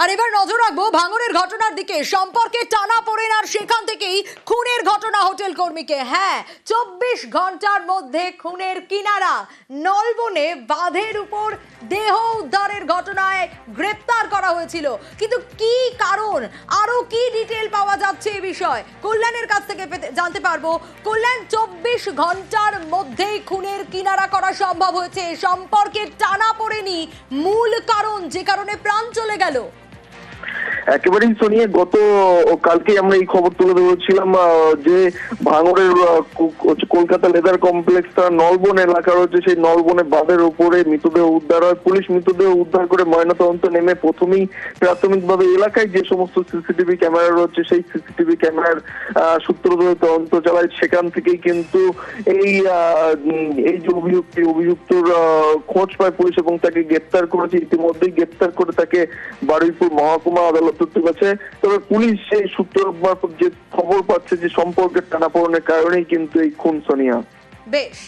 আর এবার নজর রাখবো ভাঙনের ঘটনার দিকে। সম্পর্কে টানাপোড়েন আর সেখান থেকেই খুনের ঘটনা হোটেল কর্মীকে। হ্যাঁ, 24 ঘন্টার মধ্যে খুনের কিনারা। নলবনে বাঁধের উপর দেহ উদ্ধারের ঘটনায় গ্রেপ্তার করা হয়েছিল, কিন্তু কি কারণ, আরো কি ডিটেল পাওয়া যাচ্ছে এই বিষয় কল্যাণের কাছ থেকে জানতে পারবো। কল্যাণ, 24 ঘন্টার মধ্যেই খুনের কিনারা করা সম্ভব হয়েছে। সম্পর্কে টানাপোড়েনই মূল কারণ, যে কারণে প্রাণ চলে গেল। একেবারেই সোনিয়া, গত কালকে আমরা এই খবর তুলে ধরেছিলাম যে ভাঙড়ের কলকাতা লেদার কমপ্লেক্স তার নলবন এলাকা রয়েছে, সেই নলবনে বাঁধের উপরে মৃতদেহ উদ্ধার হয়। পুলিশ মৃতদেহ উদ্ধার করে ময়নাতদন্ত নেমে প্রথমেই প্রাথমিকভাবে এলাকায় যে সমস্ত সিসিটিভি ক্যামেরা রয়েছে সেই সিসিটিভি ক্যামেরার সূত্র ধরে তদন্ত চালায়। সেখান থেকেই কিন্তু এই যে অভিযুক্তর খোঁজ পায় পুলিশ এবং তাকে গ্রেপ্তার করেছে। ইতিমধ্যেই গ্রেপ্তার করে তাকে বারুইপুর মহকুমা আদালত তুলেছে। তবে পুলিশ সেই সূত্র মারফত যে খবর পাচ্ছে যে সম্পর্কের টানাপোড়েনের কারণেই কিন্তু এই খুন সোনিয়া। বেশ,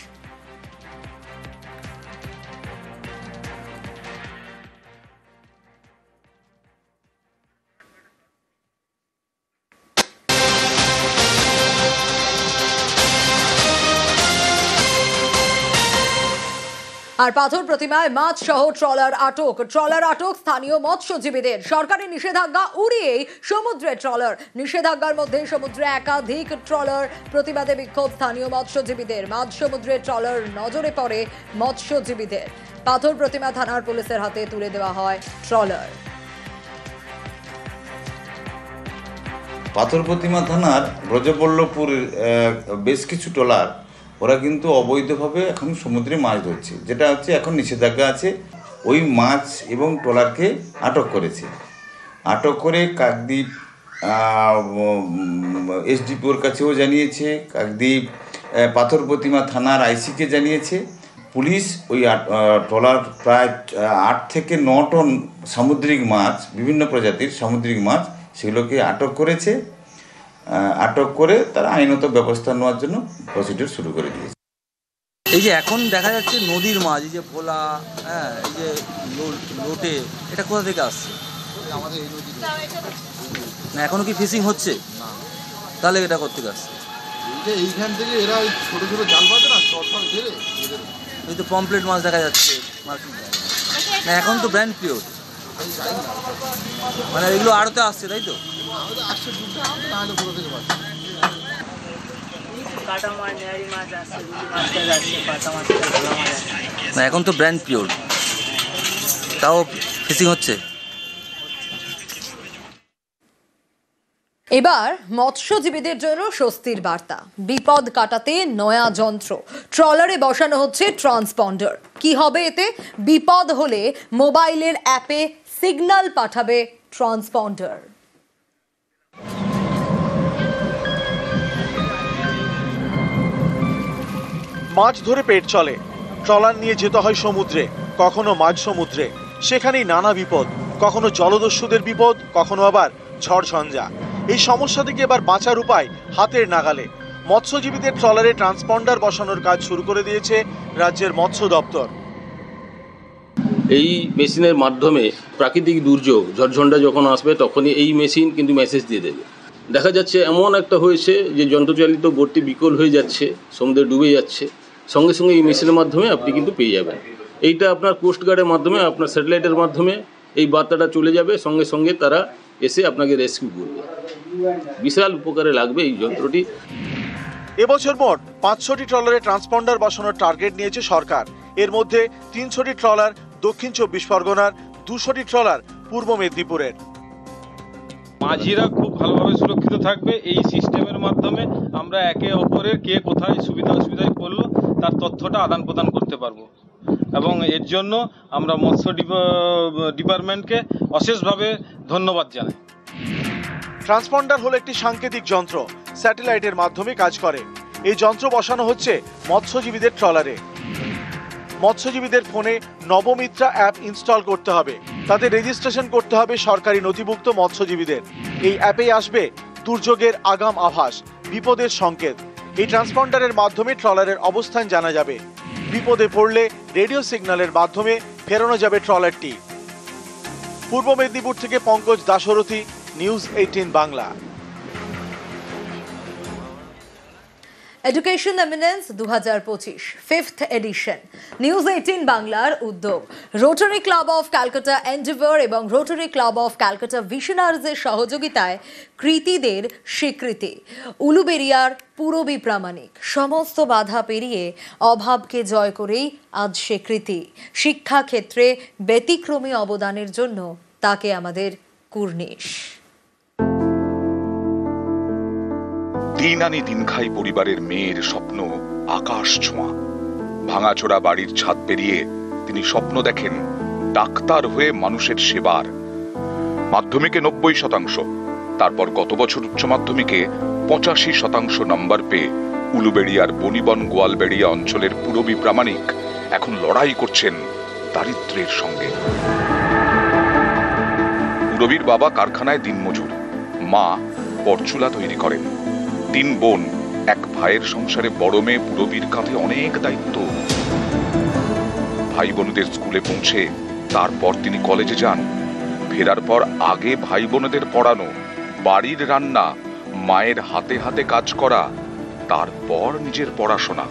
আর পাথর প্রতিমায় মাছ সহ ট্রলার আটক স্থানীয় মৎস্যজীবীদের। সরকারি নিষেধাজ্ঞা উড়িয়েই সমুদ্রে ট্রলার। নিষেধাজ্ঞার মধ্যে সমুদ্রে একাধিক ট্রলার, প্রতিবাদে বিক্ষোভ স্থানীয় মৎস্যজীবীদের। মাঝ সমুদ্রে ট্রলার নজরে পড়ে মৎস্যজীবীদের। পাথর প্রতিমা থানার পুলিশের হাতে তুলে দেওয়া হয় ট্রলার। পাথর প্রতিমা থানার ব্রজবল্লভপুর বেশ কিছু ট্রলার ওরা কিন্তু অবৈধভাবে এখন সমুদ্রে মাছ ধরছে, যেটা হচ্ছে এখন নিষেধাজ্ঞা আছে। ওই মাছ এবং ট্রলারকে আটক করেছে। আটক করে কাকদ্বীপ এসডিপিওর কাছেও জানিয়েছে, কাকদ্বীপ পাথর প্রতিমা থানার আইসিকে জানিয়েছে। পুলিশ ওই ট্রলার প্রায় 8 থেকে 9 টন সামুদ্রিক মাছ, বিভিন্ন প্রজাতির সামুদ্রিক মাছ, সেগুলোকে আটক করেছে। আটক করে তারা আইনত ব্যবস্থা নেওয়ার জন্য প্রসিডিউর শুরু করে দিয়েছে। এই যে এখন দেখা যাচ্ছে নদীর মাছ, এই যে ভোলা, হ্যাঁ, এই যে লোটে, এটা কোথা থেকে আসছে? আমাদের এই নদী না, এখনো কি ফিশিং হচ্ছে? না, তাহলে এটা কোথা থেকে আসছে? এইখান থেকে এরা ছোট ছোট জাল বাঁধে না, চট ঘেরে এই তো পমপ্লেট মাছ দেখা যাচ্ছে না, এখন তো ব্র্যান্ড পিওর, মানে এগুলো আড়তে আসছে, তাই তো? না, এখন তো ব্র্যান্ড পিওর, তাও ফিশিং হচ্ছে। এবার মৎস্যজীবীদের জন্য স্বস্তির বার্তা। বিপদ কাটাতে নয়া যন্ত্র ট্রলারে বসানো হচ্ছে ট্রান্সপন্ডার। কি হবে এতে? বিপদ হলে মোবাইলের অ্যাপে সিগন্যাল পাঠাবে ট্রান্সপন্ডার। মাছ ধরে পেট চলে, ট্রলার নিয়ে যেতে হয় সমুদ্রে, কখনো মাঝ সমুদ্রে। সেখানেই নানা বিপদ, কখনো জলদস্যুদের বিপদ, কখনো আবার ঝড়ঝঞ্ঝা। এই সমস্যা থেকে এবার বাঁচার উপায় হাতের নাগালে। মৎস্যজীবীদের ট্রলারে ট্রান্সপন্ডার বসানোর কাজ শুরু করে দিয়েছে রাজ্যের মৎস্য দপ্তর। এই মেশিনের মাধ্যমে প্রাকৃতিক দুর্যোগ, ঝড়ঝন্ডা যখন আসবে তখনই এই মেশিন কিন্তু মেসেজ দিয়ে দেবে। দেখা যাচ্ছে এমন একটা হয়েছে যে যন্ত্রচালিত বোটটি বিকল হয়ে যাচ্ছে, সমুদ্রে ডুবে যাচ্ছে, সঙ্গে সঙ্গে এই মেশিনের মাধ্যমে আপনি কিন্তু পেয়ে যাবেন। এইটা আপনার কোস্টগার্ডের মাধ্যমে, আপনার স্যাটেলাইটের মাধ্যমে এই বার্তাটা চলে যাবে, সঙ্গে সঙ্গে তারা এসে আপনাকে রেস্কিউ করবে। বিশাল উপকারে লাগবে এই যন্ত্রটি। এবছর মোট 500টি ট্রলারে ট্রান্সপন্ডার বসানোর টার্গেট নিয়েছে সরকার। এর মধ্যে 300টি ট্রলার দক্ষিণ 24 পরগনার, 200টি ট্রলার পূর্ব মেদিনীপুরের। মাঝিরা খুব ভালোভাবে সুরক্ষিত থাকবে। এই সিস্টেমের মাধ্যমে আমরা একে অপরের কে কোথায় সুবিধা অসুবিধায় পড়লো তার তথ্যটা আদান প্রদান করতে পারবো, এবং এর জন্য আমরা মৎস্য ডিপার্টমেন্টকে অশেষভাবে ধন্যবাদ জানাই। ট্রান্সপন্ডার হলো একটি সাংকেতিক যন্ত্র, স্যাটেলাইটের মাধ্যমে কাজ করে। এই যন্ত্র বসানো হচ্ছে মৎস্যজীবীদের ট্রলারে। মৎস্যজীবীদের ফোনে নবমিত্রা অ্যাপ ইনস্টল করতে হবে, তাতে রেজিস্ট্রেশন করতে হবে সরকারি নথিভুক্ত মৎস্যজীবীদের। এই অ্যাপে আসবে দুর্যোগের আগাম আভাস, বিপদের সংকেত। এই ট্রান্সপন্ডারের মাধ্যমে ট্রলারের অবস্থান জানা যাবে। বিপদে পড়লে রেডিও সিগন্যালের মাধ্যমে ফেরানো যাবে ট্রলারটি। পূর্ব মেদিনীপুর থেকে Pankaj Dasharathi, news 18 Bangla. Education eminence 2025 5th edition news 18 বাংলার উদ্যোগ Rotary Club of Calcutta Endeavour এবং রোটারি ক্লাব অফ ক্যালকাটা ভিশনার্সের সহযোগিতায় কৃতীদের স্বীকৃতি। উলুবেড়িয়ার পুরবী প্রামাণিক সমস্ত বাধা পেরিয়ে অভাবকে জয় করেই আজ স্বীকৃতি। শিক্ষাক্ষেত্রে ব্যতিক্রমী অবদানের জন্য তাকে আমাদের কুর্নিশ। দিন আনি দিন খাই পরিবারের মেয়ের স্বপ্ন আকাশ ছোঁয়া। ভাঙাচোরা বাড়ির ছাদ পেরিয়ে তিনি স্বপ্ন দেখেন ডাক্তার হয়ে মানুষের সেবার। মাধ্যমিকে 90%, তারপর গত বছর উচ্চ মাধ্যমিকে 85% নম্বর পেয়ে উলুবেড়িয়ার বনিবন গোয়ালবেড়িয়া অঞ্চলের পুরবী প্রামাণিক এখন লড়াই করছেন দারিদ্র্যের সঙ্গে। পুরবীর বাবা কারখানায় দিনমজুর, মা পরচুলা তৈরি করেন। 3 বোন, এক ভাইয়ের সংসারে বড় মেয়ে পুরবীর কাঁধে অনেক দায়িত্ব। ভাই বোনদের স্কুলে পৌঁছে তারপর তিনি কলেজে যান। ফেরার পর আগে ভাই বোনদের পড়ানো, বাড়ির রান্না, মায়ের হাতে হাতে কাজ করা, তারপর নিজের পড়াশোনা।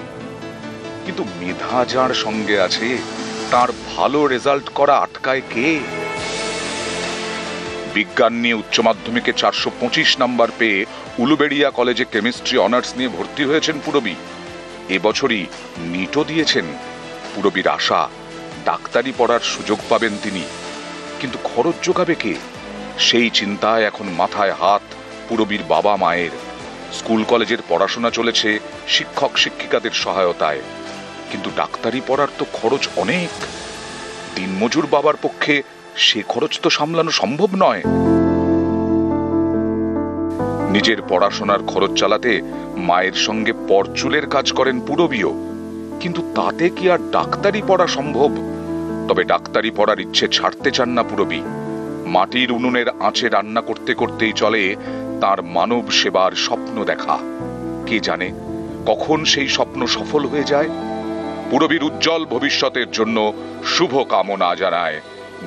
কিন্তু মেধা যার সঙ্গে আছে তার ভালো রেজাল্ট করা আটকায় কে? বিজ্ঞান নিয়ে উচ্চ মাধ্যমিকে 425 নম্বর পেয়ে উলুবেড়িয়া কলেজে কেমিস্ট্রি অনার্স নিয়ে ভর্তি হয়েছেন পুরবী। এবছরই নিটও দিয়েছেন। পুরবীর আশা ডাক্তারি পড়ার সুযোগ পাবেন তিনি, কিন্তু খরচ জোগাবে কে? সেই চিন্তায় এখন মাথায় হাত পুরবীর বাবা মায়ের। স্কুল কলেজের পড়াশোনা চলেছে শিক্ষক শিক্ষিকাদের সহায়তায়, কিন্তু ডাক্তারি পড়ার তো খরচ অনেক। দিনমজুর বাবার পক্ষে সে খরচ তো সামলানো সম্ভব নয়। নিজের পড়াশোনার খরচ চালাতে মায়ের সঙ্গে পরচুলের কাজ করেন পুরবীও, কিন্তু তাতে কি আর ডাক্তারি পড়া সম্ভব? তবে ডাক্তারি পড়ার ইচ্ছে ছাড়তে চান না পুরবী। মাটির উনুনের আঁচে রান্না করতে করতেই চলে তার মানব সেবার স্বপ্ন দেখা। কে জানে কখন সেই স্বপ্ন সফল হয়ে যায়। পুরবীর উজ্জ্বল ভবিষ্যতের জন্য শুভ কামনা জানায়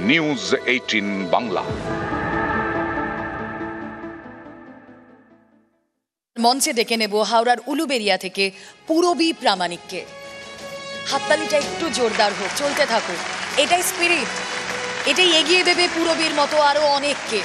নিউজ 18 বাংলা। মঞ্চে ডেকে নেব হাওড়ার উলুবেড়িয়া থেকে পুরবী প্রামাণিককে। হাততালিটা একটু জোরদার হোক, চলতে থাকুক। এটাই স্পিরিট, এটাই এগিয়ে দেবে পুরবীর মতো আরো অনেককে।